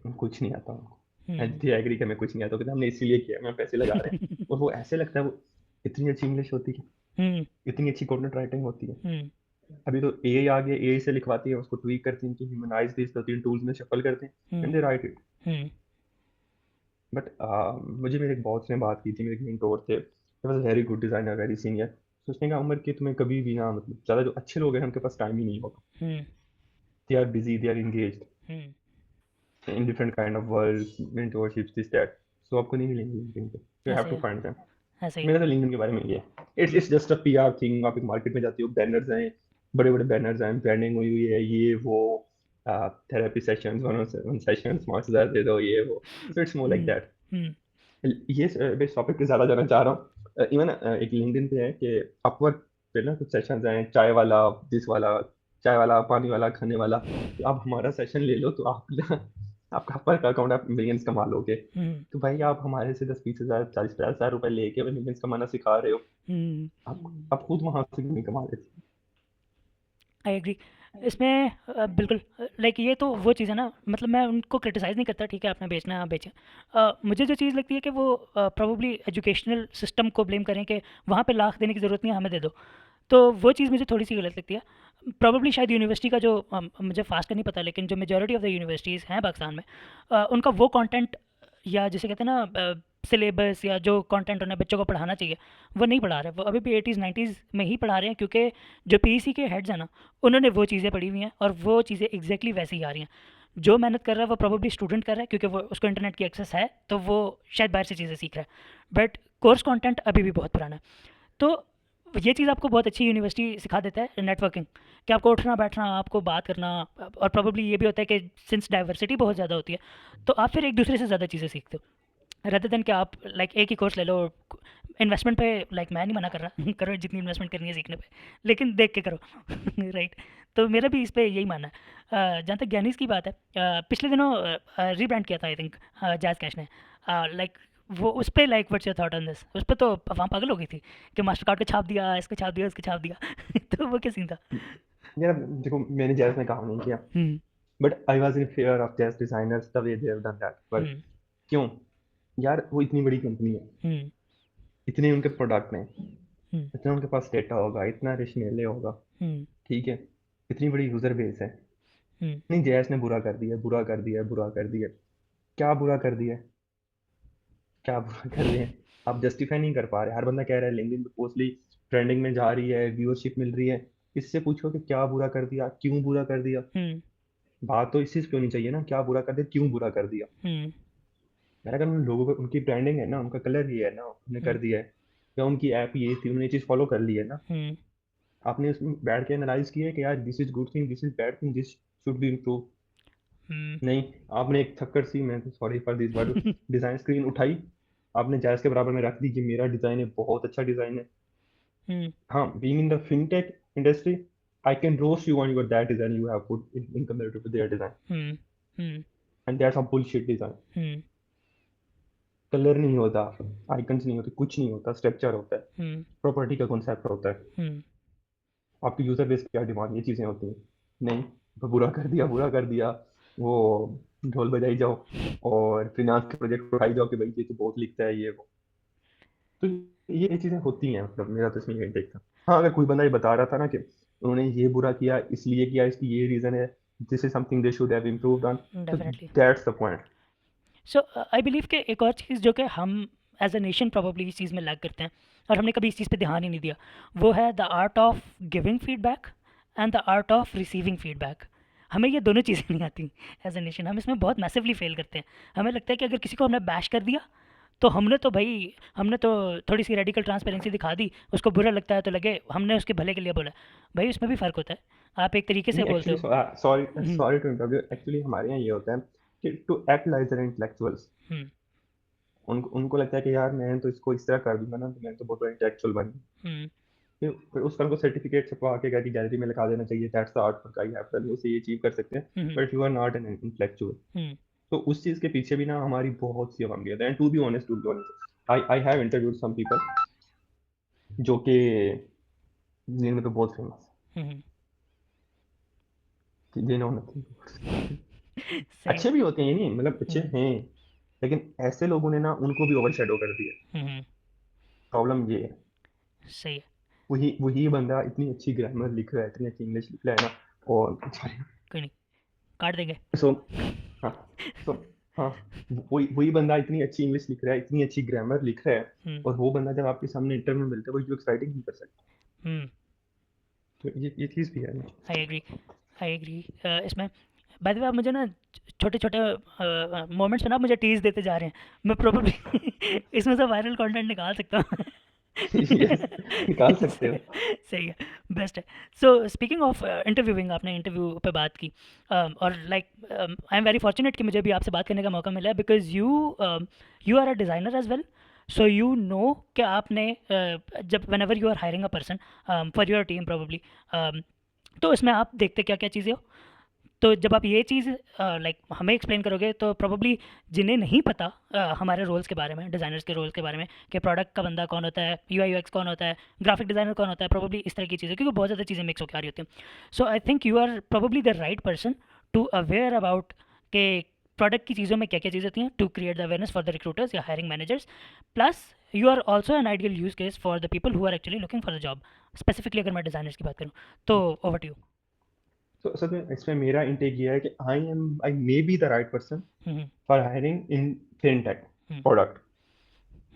हुँ, कुछ नहीं आता उनको। हुँ, एंड एग्री कि हमें कुछ नहीं आता, कहते हमने इसीलिए किया, मैं पैसे लगा रहे हैं। और वो ऐसे लगता है, वो इतनी अच्छी इंग्लिश होती है, हुँ, इतनी अच्छी कंटेंट राइटिंग होती है। हुँ, अभी तो एआई आ गया, एआई से लिखवाती है, उसको ट्वीक करती हैं कि ह्यूमनाइज दिस, 2-3 टूल्स में शफल करते हैं, and hmm, they right it. Hmm, but मुझे मेरे एक बॉस ने बात की थी, मेरे एक मेंटोर थे, was very good designer, very senior. तो उसने कहा उम्र के तुम्हें कभी भी ना, मतलब ज़्यादा जो अच्छे लोग हैं उनके पास टाइम ही नहीं होगा, हुँ, they are busy, they are engaged hmm, in different kind of worlds, mentorships, this that, so आपको नहीं मिलेंगे लिंक्डइन पे, you have ऐसे to है, find them। ऐसे ही है। मेरा तो लिंक्डइन के बारे में ये है, it's just a PR thing. आप एक मार्केट में जाते हो, बैनर्स हैं, बड़े बड़े बैनर्स हैं, ब्रांडिंग हुई हुई है, ये वो, थेरेपी सेशंस, वन सेशन 5,000 दे दो, ये वो। So it's more like hmm, that. Hmm, ये मैं इस टॉपिक पे ज़्यादा जाना चाह रहा हूँ। इवन एक लिंक्डइन पे है कि अपवर्क पे ना कुछ सेशंस हैं, चाय वाला, दिस वाला, चाय वाला, पानी वाला, खाने वाला, तो आप हमारा सेशन ले लो तो आप ना आपका अपवर्क का अकाउंट आप मिलियंस कमा लोगे। हुँ, तो भाई आप हमारे से 10-20 हज़ार, 40-50 हज़ार रुपए लेके हमें मिलियंस कमाना सिखा रहे हो, हुँ। आप खुद वहां से क्यों नहीं कमा रहे थे? I agree. इसमें बिल्कुल लाइक ये तो वो चीज़ है ना, मतलब मैं उनको क्रिटिसाइज़ नहीं करता, ठीक है आपने बेचना है आप बेचें। मुझे जो चीज़ लगती है कि वो प्रोबेबली एजुकेशनल सिस्टम को ब्लेम करें कि वहाँ पे लाख देने की ज़रूरत नहीं है, हमें दे दो। तो वो चीज़ मुझे थोड़ी सी गलत लगती है। प्रोबेबली शायद यूनिवर्सिटी का जो मुझे फास्ट का नहीं पता, लेकिन जो मेजॉरिटी ऑफ द यूनिवर्सिटीज़ हैं पाकिस्तान में, उनका वो कंटेंट या जिसे कहते हैं ना सिलेबस या जो कंटेंट उन्हें बच्चों को पढ़ाना चाहिए, वो नहीं पढ़ा रहे। वो अभी भी 80s 90s में ही पढ़ा रहे हैं, क्योंकि जो पीईसी के हेड्स हैं ना, उन्होंने वो चीज़ें पढ़ी हुई हैं और वो चीज़ें एग्जैक्टली वैसे ही आ रही हैं। जो मेहनत कर रहा है वो प्रोबेबली स्टूडेंट कर रहा है, क्योंकि वो उसको इंटरनेट की एक्सेस है, तो वो शायद बाहर से चीज़ें सीख रहा है, बट कोर्स कंटेंट अभी भी बहुत पुराना है। तो ये चीज़ आपको बहुत अच्छी यूनिवर्सिटी सिखा देता है, नेटवर्किंग, कि आपको उठना बैठना, आपको बात करना। और प्रोबेबली ये भी होता है कि सिंस डाइवर्सिटी बहुत ज़्यादा होती है, तो आप फिर एक दूसरे से ज़्यादा चीज़ें सीखते हो, rather देन कि आप लाइक एक ही कोर्स ले लो। इन्वेस्टमेंट पे लाइक मैं नहीं मना कर रहा करो जितनी इन्वेस्टमेंट करनी है सीखने पे, लेकिन देख के करो राइट। तो मेरा भी इस पे यही मानना है। जहाँ तक ज्ञानीज़ की बात है, पिछले दिनों रीब्रांड किया था आई थिंक जैज़ कैश ने, लाइक वो उस पे like what's your thought on this, उस पे तो वहाँ पागल हो गई थी कि मास्टर कार्ड को छाप दिया, इसको छाप दिया, उसको छाप दिया तो वो क्या सीन था? यार देखो, मैंने जैज में काम नहीं किया, hmm, but I was in favour of Jazz designers the way they have done that work. Hmm, क्यों? यार वो इतनी बड़ी कंपनी है, हुँ, इतने उनके प्रोडक्ट हैं, हुँ, इतना उनके पास डेटा होगा, इतना रिच होगा, हुँ, ठीक है, इतनी बड़ी यूजर बेस है। हुँ, नहीं, जैस ने बुरा कर दिया, बुरा कर दिया, बुरा कर दिया। क्या बुरा कर दिया? क्या बुरा कर दिया? आप जस्टिफाई नहीं कर पा रहे। हर बंदा कह रहा है लिंक्डइन पे पोस्टली ट्रेंडिंग में जा रही है, व्यूअरशिप मिल रही है। इससे पूछो कि क्या बुरा कर दिया, क्यों बुरा कर दिया। हुँ, बात तो इस चीज पे होनी चाहिए ना, क्या बुरा कर दिया, क्यों बुरा कर दिया। हुँ, यार अगर उन लोगों को, उनकी ब्रांडिंग है ना, उनका कलर ये है ना, उन्होंने कर हुँ, दिया है, या उनकी ऐप ये थी, उन्होंने ये चीज फॉलो कर ली है ना, हुँ, आपने उसमें बैठ के एनालाइज किया है कि यार this is good thing, this is bad thing, this should be improve. Hmm, नहीं, आपने एक थक्कर सी, मैं sorry for this word, design screen उठाई, आपने जायज के बराबर में रख दी कि मेरा डिजाइन है, बहुत अच्छा डिजाइन है। हुँ, हाँ, being in the fintech industry, I can roast you on your that design you have put in comparative to their design, hmm, hmm, and that's a bullshit design. Hmm, colour नहीं होता, icons नहीं होते, कुछ नहीं होता, structure होता है, हुँ, property का कॉन्सेप्ट होता है, हुँ, आपकी यूजर बेस क्या डिमांड, ये चीजें होती हैं। नहीं, तो बुरा कर दिया, बुरा कर दिया, वो ढोल बजाई जाओ और फिनांस के प्रोजेक्ट उठाई जाओ कि भाई ये तो बहुत लिखता है, ये वो। तो ये चीजें होती हैं, मतलब मेरा तो इसमें यही टेक था। हाँ, अगर कोई बंदा ये बता रहा था ना कि उन्होंने ये बुरा किया, इसलिए किया, इसकी ये रीजन है, this is something they should have improved on, तो definitely. That's the point. So I believe कि एक और चीज़ जो कि हम एज अ नेशन प्रॉब्ली इस चीज़ में लैग करते हैं, और हमने कभी इस चीज़ पे ध्यान ही नहीं दिया, वो है the art of giving feedback and the art of receiving feedback. हमें ये दोनों चीज़ें नहीं आती एज अ नेशन, हम इसमें बहुत मैसिवली फेल करते हैं। हमें लगता है कि अगर किसी को हमने बैश कर दिया, तो हमने तो थोड़ी सी रेडिकल ट्रांसपेरेंसी दिखा दी, उसको बुरा लगता है तो लगे हमने उसके भले के लिए बोला। भाई उसमें भी फ़र्क होता है, आप एक तरीके से नहीं बोलते एक्चुअली, हो। Sorry hmm, sorry to interview, actually हमारे यहाँ ये होता है कि to act like the intellectuals, hmm, उनको उनको लगता है कि यार मैं तो इसको इस तरह कर दूंगा ना, तो मैं तो बहुत बड़ा इंटेलेक्चुअल बन गया। हम्म, फिर उस फल को सर्टिफिकेट छपवा के गैलरी में लगा देना चाहिए, that's the art work I have done, उसे ये अचीव कर सकते हैं, hmm, but you are not an intellectual. Hmm, तो उस चीज के पीछे भी ना हमारी बहुत सी अवामियत है, and to be honest I have interviewed some people जो कि जिनमें तो बहुत फेमस, हम्म, कि दे नो नथिंग। सही है। अच्छे भी होते हैं, ये नहीं मतलब अच्छे हम्म, हैं, लेकिन ऐसे लोगों ने ना उनको भी ओवरशैडो कर दिया। हम्म, प्रॉब्लम ये है, सही है। वही वही बंदा इतनी अच्छी ग्रामर लिख रहा है, इतनी अच्छी इंग्लिश लिख रहा है ना, और सॉरी, कोई नहीं, काट देंगे। सो हाँ, सो हाँ, वही वही बंदा इतनी अच्छी इंग्लिश लिख रहा है, इतनी अच्छी ग्रामर लिख रहा है, हम्म, और वो बंदा जब आपके सामने इंटरव्यू में मिलता है वो यूएक्स राइटिंग नहीं कर सकता। हम्म, तो ये चीज़ भी है ना। I agree, I agree. इसमें बाय द वे आप मुझे ना छोटे छोटे मोमेंट्स में ना मुझे टीज देते जा रहे हैं, मैं प्रोबेबली इसमें से वायरल कंटेंट निकाल सकता हूँ यस, निकाल सकते हो। सही है, बेस्ट है। सो स्पीकिंग ऑफ इंटरव्यूइंग, आपने इंटरव्यू पे बात की, और like I am very fortunate कि मुझे भी आपसे बात करने का मौका मिला है, because you are a designer as well. So you know कि आपने जब whenever you are hiring a person for your team probably, तो इसमें आप देखते क्या क्या चीज़ें हो। तो जब आप ये चीज़ लाइक हमें एक्सप्लेन करोगे तो प्रोबेबली जिन्हें नहीं पता हमारे रोल्स के बारे में, डिज़ाइनर्स के रोल्स के बारे में, कि प्रोडक्ट का बंदा कौन होता है, यूआई यूएक्स कौन होता है, ग्राफिक डिज़ाइनर कौन होता है, प्रोबेबली इस तरह की चीज़ें, क्योंकि बहुत ज़्यादा चीज़ें मिक्स होकर आ रही होती हैं। So I think you are probably the right person to aware about के प्रोडक्ट की चीज़ों में क्या क्या चीज़ें होती हैं, to create the awareness for the recruiters या hiring managers. Plus you are also an ideal use case for the people who are actually looking for the job, specifically अगर मैं डिज़ाइनर्स की बात करूँ तो। Over to you. तो असल में इसमें मेरा इंटेक ये है कि I may be the right person hmm. For hiring in fintech hmm. Product.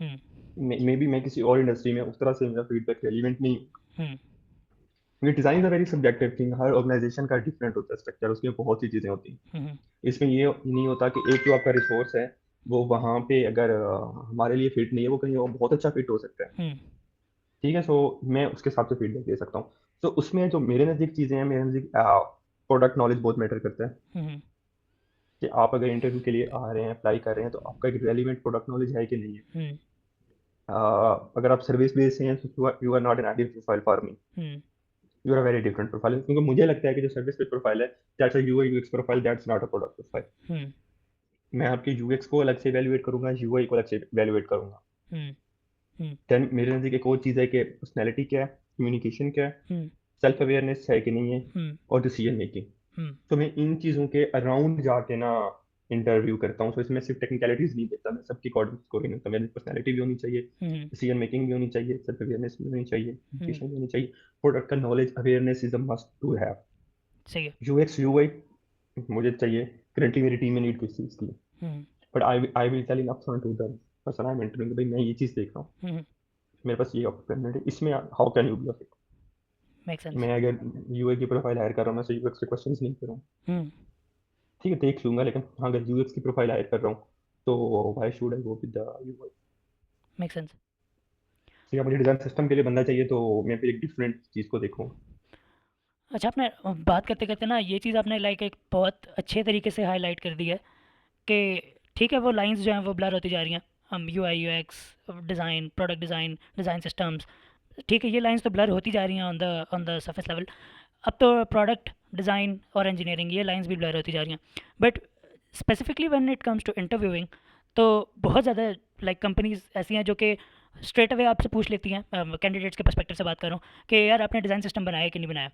Hmm. Maybe मैं किसी और इंडस्ट्री में उस तरह से मेरा फीडबैक रेलिवेंट नहीं, हम्म। क्योंकि design is a very subjective thing, हर ऑर्गेनाइजेशन का डिफरेंट होता है स्ट्रक्चर, उसमें बहुत सी चीज़ें होती हैं। हम्म। इसमें ये नहीं होता कि एक जो आपका रिसोर्स है वो वहाँ पे अगर हमारे लिए फिट नहीं है, वो कहीं और बहुत अच्छा फिट हो सकता है। हम्म। ठीक है, सो मैं उसके हिसाब से फीडबैक दे सकता हूँ। तो उसमें जो मेरे नज़दीक चीज़ें हैं, मेरे नज़दीक प्रोडक्ट नॉलेज बहुत मैटर करता है। हम्म। कि आप अगर इंटरव्यू के लिए आ रहे हैं, अप्लाई कर रहे हैं, तो आपका एक रेलिवेंट प्रोडक्ट नॉलेज है कि नहीं है। हम्म। अगर आप सर्विस बेस्ड हैं तो you are not an ideal profile for me, hmm. You are a very different profile, क्योंकि मुझे लगता है कि जो सर्विस बेस्ड प्रोफाइल है, that's a UI UX profile, that's not a product profile. Hmm. मैं आपके यूएक्स को अलग से वैल्यूएट करूंगा, यूआई को अलग से वैल्यूएट करूंगा। हम्म। हम्म। देन मेरे नज़दीक एक और चीज़ है कि पर्सनैलिटी क्या है, कम्युनिकेशन क्या है, हम्म। सेल्फ अवेयरनेस है कि नहीं है, हम्म। और डिसीजन मेकिंग। हम्म। तो मैं इन चीज़ों के अराउंड जाके ना इंटरव्यू करता हूँ। तो इसमें सिर्फ टेक्निकलिटीज नहीं देखता, मैं सबकी अकॉर्डिंग स्कोरिंग करता हूँ। मेरी पर्सनैलिटी भी होनी चाहिए, हम्म। डिसीजन मेकिंग भी होनी चाहिए, सेल्फ अवेयरनेस भी होनी चाहिए, हम्म। कम्युनिकेशन भी होनी चाहिए, प्रोडक्ट का knowledge awareness is a must to have. सही है। यूएक्स यूआई मुझे चाहिए, करंटली मेरी टीम में नीड किस चीज़ की है, hmm. But I will tell in upfront to the person I am interviewing, भाई मैं ये चीज़ देख रहा हूँ, हम्म। मेरे पास ये अपॉर्चुनिटी, इसमें how can you be of it. Make sense. मैं अगर यूआई की प्रोफाइल हायर कर रहा हूँ, मैं से यूएक्स के क्वेश्चंस नहीं करूँ, हम्म। ठीक है देख लूंगा, लेकिन हाँ, अगर यूएक्स की प्रोफाइल हायर कर रहा हूँ तो why should I go with the UI. Make sense. ठीक है, मुझे डिजाइन सिस्टम के लिए बंदा चाहिए तो मैं फिर एक डिफरेंट चीज़ को देखूँ। अच्छा, आपने बात करते करते ना ये चीज़ आपने लाइक एक बहुत अच्छे तरीके से हाईलाइट कर दी है कि ठीक है, वो लाइंस जो हैं वो ब्लर होती जा रही हैं, हम you I you x, design, product design, design systems, ठीक है, ये लाइंस तो ब्लर होती जा रही हैं ऑन द सरफेस लेवल। अब तो प्रोडक्ट डिज़ाइन और इंजीनियरिंग, ये लाइंस भी ब्लर होती जा रही हैं। But specifically when it comes to interviewing, तो बहुत ज़्यादा लाइक कंपनीज ऐसी हैं जो कि स्ट्रेट अवे आपसे पूछ लेती हैं, कैंडिडेट्स के पर्सपेक्टिव से बात कर रहा हूँ, कि यार आपने डिज़ाइन सिस्टम बनाया कि नहीं बनाया।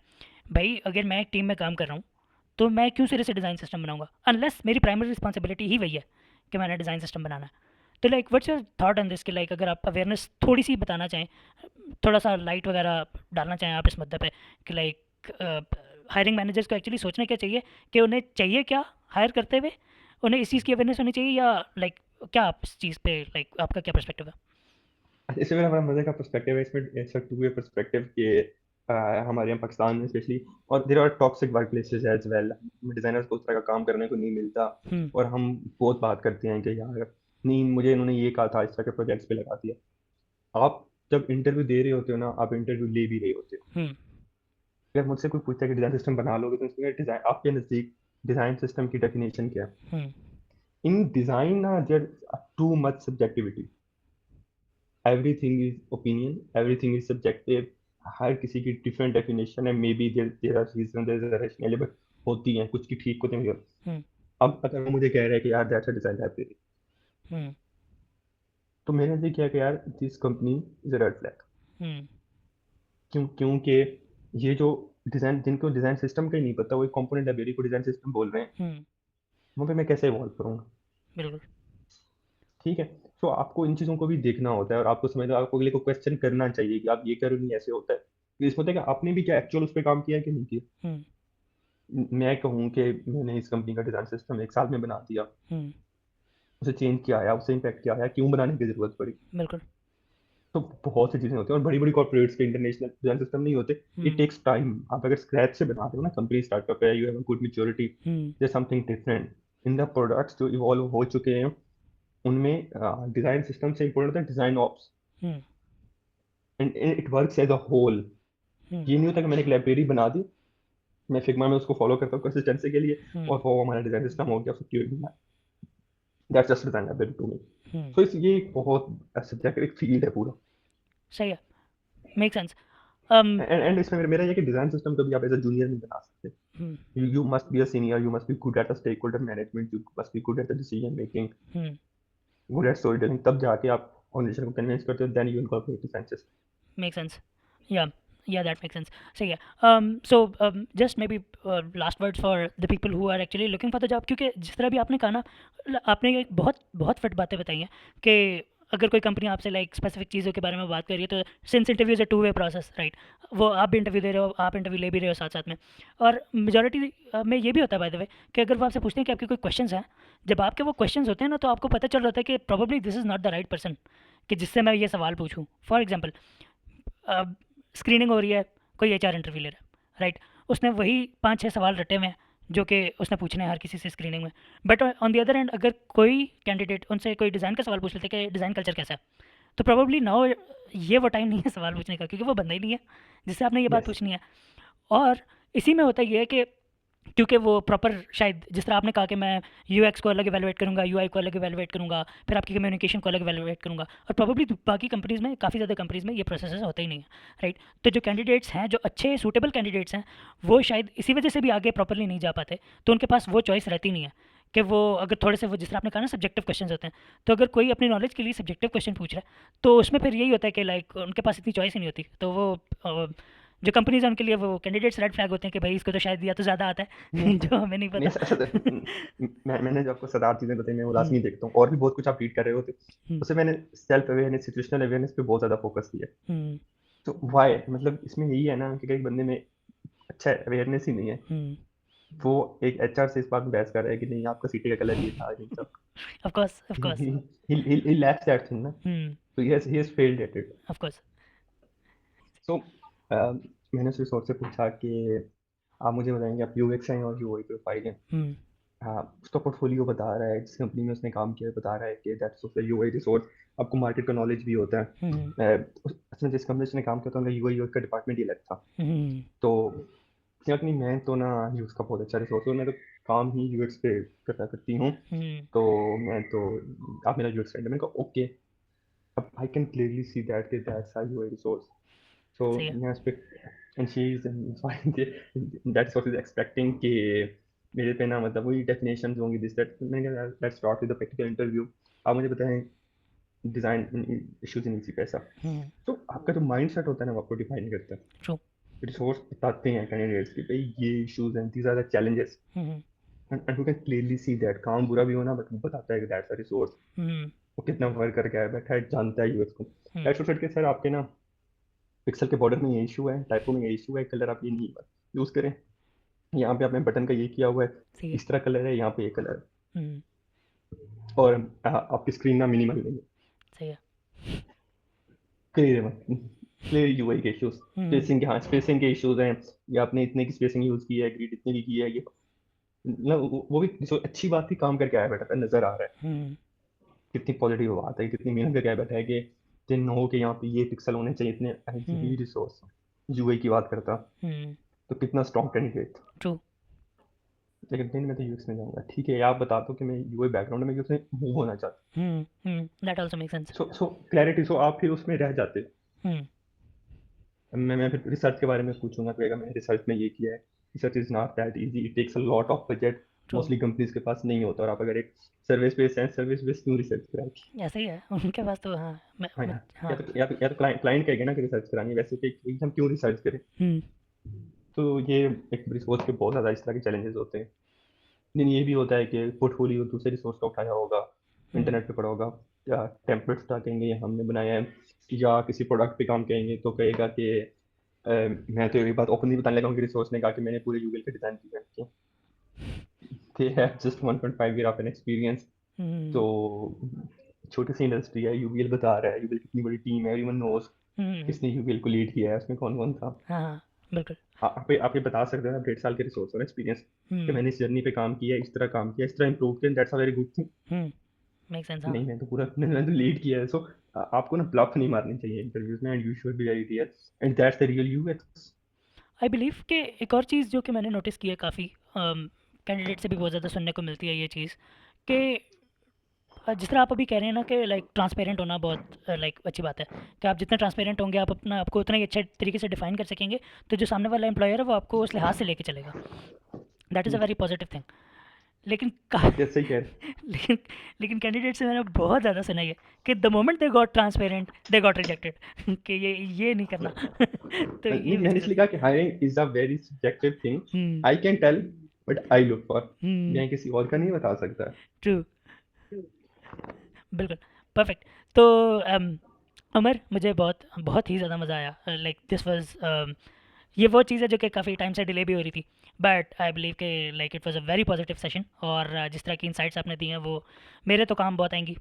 भाई अगर मैं एक टीम में काम कर रहा हूँ तो मैं क्यों सिरे से डिज़ाइन सिस्टम बनाऊंगा, अनलेस मेरी प्राइमरी रिस्पॉन्सिबिलिटी ही वही है कि मैंने डिज़ाइन सिस्टम बनाना है। तो like what's your thought on this, कि लाइक अगर आप अवेयरनेस थोड़ी सी बताना चाहें, थोड़ा सा लाइट वगैरह डालना चाहें आप इस मुद्दे पे, कि लाइक हायरिंग मैनेजर्स को एक्चुअली सोचना क्या चाहिए, कि उन्हें चाहिए क्या हायर करते हुए, उन्हें इस चीज़ की अवेयरनेस होनी चाहिए, या लाइक क्या आप इस चीज़ पे लाइक आपका क्या पर्सपेक्टिव है। इसमें मेरा बड़ा मजे का पर्सपेक्टिव है, इसमें it's a two way perspective के हमारे यहाँ पाकिस्तान में स्पेशली, और there are toxic work places as well, designers को उस तरह का काम करने को नहीं मिलता। हम्म। और हम बहुत बात करते हैं कि यार नहीं, मुझे इन्होंने ये कहा था, इस तरह के प्रोजेक्ट्स पे लगा दिया। आप जब इंटरव्यू दे रहे होते हो ना, आप इंटरव्यू ले भी रहे होते हो। हम्म। अगर मुझसे कोई पूछता है कि डिजाइन सिस्टम बना लोगे, तो इसमें डिजाइन, आपके नज़दीक डिजाइन सिस्टम की डेफिनेशन क्या है। हम्म। इन डिजाइन ना there too much subjectivity, everything is opinion, everything is subjective, हर किसी की डिफरेंट डेफिनेशन है, maybe there are reason, there are rational, but होती हैं कुछ की ठीक होती हैं। हम्म। अब अगर वो मुझे कह रहा है कि यार that's a design library, hmm. तो मैंने ये किया कि यार this company is a red flag. Hmm. क्योंकि ये जो डिजाइन, जिनको डिजाइन सिस्टम का ही नहीं पता, वो कंपोनेंट लाइब्रेरी को डिजाइन सिस्टम बोल रहे हैं, हम्म। वहाँ पे मैं कैसे इवॉल्व करूंगा। बिल्कुल। ठीक है, तो आपको इन चीज़ों को भी देखना होता है, और आपको समझना, आपको अगले को क्वेश्चन करना चाहिए कि आप ये करो, नहीं ऐसे होता है। इसमें होता है कि आपने भी क्या एक्चुअल उस पर काम किया है कि नहीं किया। हम्म। मैं कहूँ कि मैंने इस कंपनी का डिज़ाइन सिस्टम एक साल में बना दिया, हम्म। उसे चेंज किया आया, उससे इम्पैक्ट क्या आया, क्यों बनाने की जरूरत पड़ी। बिल्कुल। तो बहुत सी चीज़ें होती हैं, और बड़ी बड़ी कॉर्पोरेट्स के इंटरनेशनल डिज़ाइन सिस्टम नहीं होते। It hmm. Takes time. आप अगर स्क्रैच से बना रहे हो ना, कंपनी स्टार्टअप है, you have a good maturity, hmm. There something different in the products जो इवॉल्व हो चुके हैं, उनमें डिज़ाइन सिस्टम से इम्पोर्टेंट होता है design ops. Hmm. And it works as a whole. Hmm ये नहीं होता कि मैंने एक लाइब्रेरी बना दी, मैं फिग्मा में उसको फॉलो करता हूँ कंसिस्टेंसी के लिए, हम्म और वो हमारा डिजाइन सिस्टम हो गया, उसको that's just design library to me. Hmm so इस ये एक बहुत सब्जेक्ट, एक फील्ड है पूरा। सही है, मेक सेंस। एंड इसमें मेरा ये कि डिजाइन सिस्टम कभी आप एज अ जूनियर नहीं बना सकते। हम्म You must be a senior, you must be good at the stakeholder management, you must be good at the decision making, hmm good at storytelling, तब जाके आप ऑर्गेनाइजेशन को convince करते हो, then you incorporate the sciences। Make sense, या that make sense, सही है। So just maybe last words for the people who are actually looking for the job, क्योंकि जिस तरह भी आपने कहा ना, आपने एक बहुत बहुत फिट बातें बताई हैं कि अगर कोई कंपनी आपसे लाइक स्पेसिफिक चीज़ों के बारे में बात कर रही है, तो since interview is a two way process, right? वो आप भी इंटरव्यू दे रहे हो, आप इंटरव्यू ले भी रहे हो साथ साथ में। और मेजोरिटी में ये भी होता है बाय द वे कि अगर वो आपसे पूछते हैं कि आपके कोई क्वेश्चंस हैं, जब आपके वो क्वेश्चंस होते हैं ना, तो आपको पता चल रहा होता है कि probably this is not the right person कि जिससे मैं ये सवाल पूछूं। फॉर एग्जाम्पल, स्क्रीनिंग हो रही है, कोई एचआर इंटरव्यू ले रहा है, राइट? उसने वही 5-6 सवाल रटे हुए हैं जो कि उसने पूछने हैं हर किसी से स्क्रीनिंग में। But on the other hand, अगर कोई कैंडिडेट उनसे कोई डिज़ाइन का सवाल पूछ लेते कि डिज़ाइन कल्चर कैसा है, तो प्रोबेबली नाउ ये वो टाइम नहीं है सवाल पूछने का, क्योंकि वो बंदा ही नहीं है जिससे आपने ये बात यस। पूछनी है। और इसी में होता ये है कि क्योंकि वो प्रॉपर, शायद जिस तरह आपने कहा कि मैं यूएक्स को अलग इवैल्यूएट करूँगा, यूआई को अलग इवैल्यूएट करूँगा, फिर आपकी कम्युनिकेशन को अलग इवैल्यूएट करूँगा, और प्रोबेबली बाकी कंपनीज़ में, काफ़ी ज़्यादा कंपनीज़ में ये प्रोसेस होते ही नहीं है, राइट? तो जो कैंडिडेट्स हैं, जो अच्छे सूटेबल कैंडिडेट्स हैं, वो शायद इसी वजह से भी आगे प्रॉपरली नहीं जा पाते। तो उनके पास वो चॉइस रहती नहीं है कि वो अगर थोड़े से, वो जिस तरह आपने कहा ना सब्जेक्टिव क्वेश्चन होते हैं, तो अगर कोई अपनी नॉलेज के लिए सब्जेक्टिव क्वेश्चन पूछ रहा है, तो उसमें फिर यही होता है कि लाइक उनके पास इतनी चॉइस ही नहीं होती। तो वो जो कंपनीज हैं उनके लिए वो कैंडिडेट्स रेड फ्लैग होते हैं कि भाई इसको तो शायद या तो ज़्यादा आता नहीं है जो हमें नहीं नहीं, पता। ऐसा तो मैंने जो आपको 7-8 चीजें बताई, मैं वो हुँ, लाजमी देखता हूँ, और भी बहुत कुछ आप रीड कर रहे होते, हुँ, उससे मैंने सेल्फ अवेयरनेस, सिचुएशनल अवेयरनेस पे बहुत ज्यादा फोकस किया। हुँ, तो वाई, मतलब इसमें यही है ना कि कई बंदे में अच्छा अवेयरनेस ही नहीं है, हुँ। वो एक एचआर से इस बात में बहस कर रहा है कि नहीं आपका सीटी का कलर ये था, ये था। Of course, of he, course. he, he lacks that thing ना, हुँ, so he has failed at it। Of course. So मैंने उस रिसोर्स से पूछा कि आप मुझे बताएंगे आप यूएक्स हैं और यूआई प्रोफाइल हैं। हुँ, हाँ, उसका पोर्टफोलियो बता रहा है, जिस कंपनी में उसने काम किया है बता रहा है कि that's of the UI resource. आपको मार्केट का नॉलेज भी होता है। हुँ, उसने जिस कंपनी से उसने काम किया था उनका यूआई यूएक्स का डिपार्टमेंट ही अलग था। हुँ, तो क्या नहीं, मैं तो ना यूएक्स का बहुत अच्छा रिसोर्स हूँ, मैं तो काम ही यूएक्स पे करता करती हूँ। हुँ, तो मैं तो, आप मेरा यूएक्स फ्रेंड है, मैंने कहा ओके। अब I can clearly see that कि दैट्स आर यूआई रिसोर्स। सो सही है। मैं उस पे, and she is that's what is expecting कि मेरे पे ना मतलब वही डेफिनेशंस होंगी दिस दैट। मैंने कहा let's start with the practical interview. आप मुझे बताएं डिजाइन इश्यूज इन इसी पैसा। हुँ, तो आपका जो माइंड सेट होता है ना वो आपको डिफाइन करता है। ट्रू। रिसोर्स बताते हैं कैंडिडेट्स की भाई ये इश्यूज हैं, these are the challenges, hmm, hmm, and you can clearly see that. काम बुरा भी होना बट वो बताता है कि दैट्स अ रिसोर्स। हुँ, वो कितना वर्क करके आया बैठा है, जानता है यूएक्स को। हुँ, दैट्स व्हाट के सर आपके ना पिक्सल के बॉर्डर में ये इशू है, टाइपो में ये इशू है, कलर आप ये नहीं यूज करें, यहाँ पे आपने बटन का ये किया हुआ है, सही है। इस तरह कलर है, यहाँ पे ये कलर हुँ, है, और आपकी स्क्रीन ना मिनिमल नहीं है। सही है। क्लियर है, क्लियर यूआई के इश्यूज, हुँ, स्पेसिंग के, हाँ स्पेसिंग के इश्यूज हैं, या आपने इतने की स्पेसिंग यूज की है, ग्रिड इतने की है, ये ना वो भी जो अच्छी बात थी, काम करके आया बैठा था, नजर आ रहा है। हुँ, कितनी पॉजिटिव बात है, कितनी मेहनत करके आया बैठा है कि दिन हो कि यहाँ पे ये पिक्सल होने चाहिए इतने, हुँ, यही रिसोर्स यूआई की बात करता, हुँ, तो कितना स्ट्रॉन्ग कैंडिडेट। ट्रू। लेकिन नहीं, मैं तो यूएक्स में जाऊंगा, ठीक है आप बता दो कि मैं यूआई बैकग्राउंड में यूएक्स में मूव होना चाहता हुँ, हुँ, दैट आल्सो मेक्स सेंस। हूँ। सो क्लैरिटी, सो आप फिर उसमें रह जाते। हुँ, मैं फिर रिसर्च के बारे में पूछूंगा कि अगर मैंने रिसर्च में ये किया है, research is not that easy, it takes a lot of budget, true. Mostly companies के पास नहीं होता, और आप अगर एक सर्विस बेस्ड है, सर्विस बेस्ड क्यों रिसर्च कराएगी। ऐसा ही है उनके पास तो। हाँ, हाँ मैं यार, हाँ। या तो क्लाइंट क्लाइंट कहेगा ना कि रिसर्च करानी है, वैसे कि हम क्यों रिसर्च करें। हुँ, तो ये एक रिसोर्स के बहुत ज़्यादा इस तरह के चैलेंजेस होते हैं। लेकिन ये भी होता है कि पोर्टफोलियो दूसरे रिसोर्स का उठाया होगा, हुँ, इंटरनेट पे पढ़ा होगा, या टेम्पलेट्स कहेंगे ये हमने बनाया है, या किसी प्रोडक्ट पे काम करेंगे तो कहेगा कि मैं तो ये बात ओपनली बताने लगा हूँ कि रिसोर्स ने कहा कि मैंने पूरे गूगल का डिज़ाइन किया, they have just 1.5 year of an experience. तो हुँ, छोटी सी इंडस्ट्री है, यूबीएल बता रहा है, यूबीएल कितनी बड़ी टीम है, एवरीवन नोस हुँ, हुँ, किसने यूबीएल को लीड किया है, उसमें कौन कौन था। हाँ, हाँ, बिल्कुल। आप ये बता सकते हो, आप 1.5 साल के रिसोर्स और एक्सपीरियंस कि हुँ, मैंने इस जर्नी पे काम किया, इस तरह काम किया, इस तरह इम्प्रूव किया, that's a very good thing. Hmm, make sense, हाँ। नहीं, मैंने तो लीड किया है, सो आपको ना ब्लफ नहीं मारनी चाहिए इंटरव्यूज में, and you should be very real, and that's the real you ethics. I believe कि एक और चीज़ जो कि मैंने नोटिस की है काफ़ी, कैंडिडेट से भी बहुत ज़्यादा सुनने को मिलती है ये चीज़, कि जिस तरह आप अभी कह रहे हैं ना कि लाइक ट्रांसपेरेंट होना बहुत लाइक अच्छी बात है, कि आप जितने ट्रांसपेरेंट होंगे आप अपना आपको उतना ही अच्छे तरीके से डिफाइन कर सकेंगे, तो जो सामने वाला एम्प्लॉयर है वो आपको उस लिहाज से लेके चलेगा। That is a very positive thing. लेकिन जैसे ही कह लेकिन लेकिन कैंडिडेट से मैंने बहुत ज़्यादा सुना है कि the moment they got transparent they got rejected कि ये नहीं करना। तो नहीं, ये भी मैंने चीज़ इसलिए होती कहा कि hiring is a very subjective thing, है। I can tell, but I look for, hmm. मैं किसी और का नहीं बता सकता। ट्रू। बिल्कुल। परफेक्ट। तो उमर, मुझे बहुत बहुत ही ज़्यादा मज़ा आया, लाइक दिस वाज, ये वो चीज़ है जो कि काफ़ी टाइम से डिले भी हो रही थी, बट आई बिलीव कि like it was a very positive session, और जिस तरह की इंसाइट्स आपने दी हैं वो मेरे तो काम बहुत आएंगी,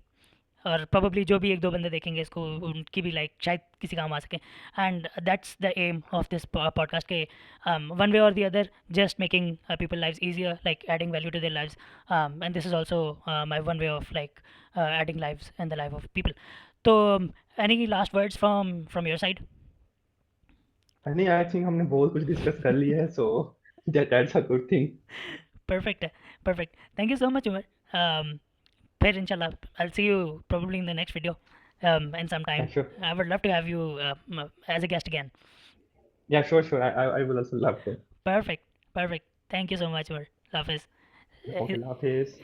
और प्रोबेबली जो भी एक दो बंदे देखेंगे इसको उनकी भी लाइक शायद किसी काम आ सके। And that's the aim of this podcast के, वन वे और the other, just making people lives easier, like adding value to their lives, and this is also my one way of like adding lives in the life of people. So any last words from your side? नहीं, I think हमने बहुत कुछ discuss कर लिया है, so that's a good thing. Perfect है। Perfect, thank you so much, Umar. um, फिर इंशाल्लाह I'll see you probably in the next video, in some या time. Sure, I would love to have you as a guest again. या sure sure, I will also love to. Perfect, perfect. Thank you so much, Umar. Hafiz. Okay, Hafiz.